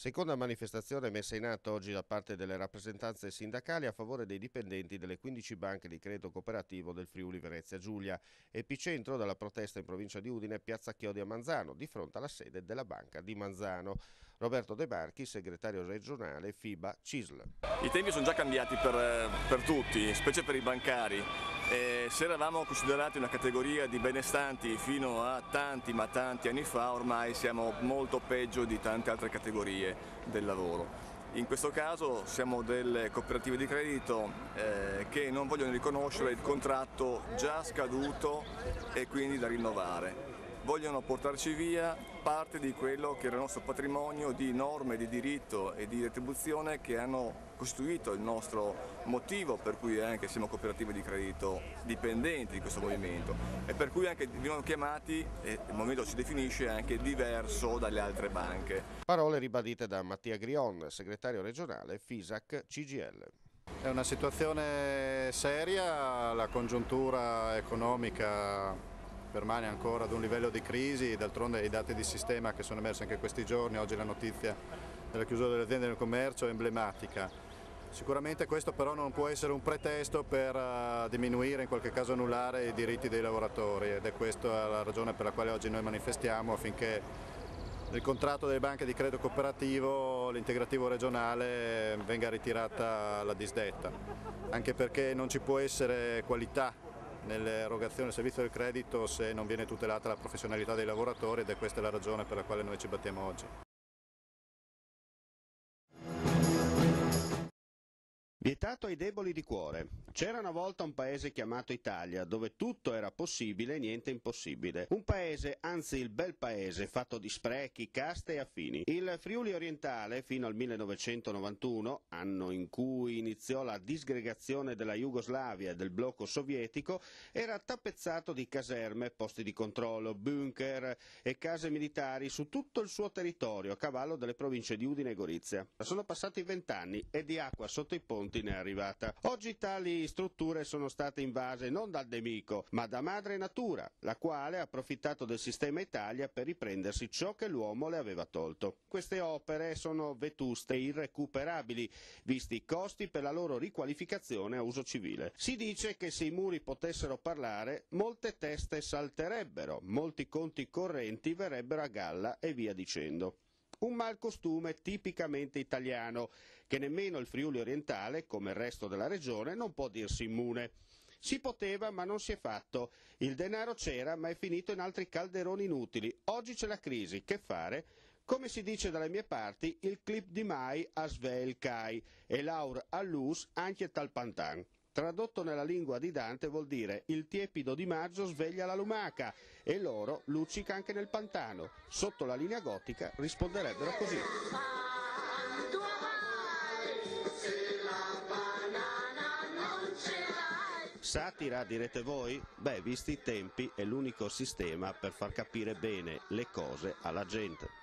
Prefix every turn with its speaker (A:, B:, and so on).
A: Seconda manifestazione messa in atto oggi da parte delle rappresentanze sindacali a favore dei dipendenti delle 15 banche di credito cooperativo del Friuli Venezia Giulia. Epicentro della protesta in provincia di Udine, piazza Chiodi a Manzano, di fronte alla sede della banca di Manzano. Roberto De Marchi, segretario regionale FIBA CISL.
B: I tempi sono già cambiati per tutti, specie per i bancari. Se eravamo considerati una categoria di benestanti fino a tanti anni fa, ormai siamo molto peggio di tante altre categorie del lavoro. In questo caso siamo delle cooperative di credito che non vogliono riconoscere il contratto già scaduto e quindi da rinnovare. Vogliono portarci via parte di quello che era il nostro patrimonio di norme, di diritto e di retribuzione che hanno costituito il nostro motivo per cui anche siamo cooperative di credito dipendenti di questo movimento e per cui anche veniamo chiamati, e il movimento si definisce anche diverso dalle altre banche.
A: Parole ribadite da Mattia Grion, segretario regionale FISAC CGIL.
C: È una situazione seria, la congiuntura economica permane ancora ad un livello di crisi, d'altronde i dati di sistema che sono emersi anche questi giorni, oggi la notizia della chiusura delle aziende del commercio è emblematica. Sicuramente questo però non può essere un pretesto per diminuire, in qualche caso annullare i diritti dei lavoratori, ed è questa la ragione per la quale oggi noi manifestiamo affinché nel contratto delle banche di credito cooperativo l'integrativo regionale venga ritirata la disdetta, anche perché non ci può essere qualità nell'erogazione del servizio del credito se non viene tutelata la professionalità dei lavoratori, ed è questa la ragione per la quale noi ci battiamo oggi.
A: Vietato ai deboli di cuore. C'era una volta un paese chiamato Italia, dove tutto era possibile e niente impossibile. Un paese, anzi il bel paese, fatto di sprechi, caste e affini. Il Friuli orientale, fino al 1991, anno in cui iniziò la disgregazione della Jugoslavia e del blocco sovietico, era tappezzato di caserme, posti di controllo, bunker e case militari su tutto il suo territorio, a cavallo delle province di Udine e Gorizia. Sono passati 20 anni e di acqua sotto i ponti ne è arrivata. Oggi tali strutture sono state invase non dal nemico, ma da madre natura, la quale ha approfittato del sistema Italia per riprendersi ciò che l'uomo le aveva tolto. Queste opere sono vetuste e irrecuperabili, visti i costi per la loro riqualificazione a uso civile. Si dice che se i muri potessero parlare, molte teste salterebbero, molti conti correnti verrebbero a galla e via dicendo. Un malcostume tipicamente italiano, che nemmeno il Friuli orientale, come il resto della regione, non può dirsi immune. Si poteva ma non si è fatto. Il denaro c'era ma è finito in altri calderoni inutili. Oggi c'è la crisi, che fare? Come si dice dalle mie parti, il clip di mai a svel kai e l'aur all'us anche tal pantan. Tradotto nella lingua di Dante vuol dire il tiepido di maggio sveglia la lumaca e l'oro luccica anche nel pantano. Sotto la linea gotica risponderebbero così. Satira, direte voi? Beh, visti i tempi è l'unico sistema per far capire bene le cose alla gente.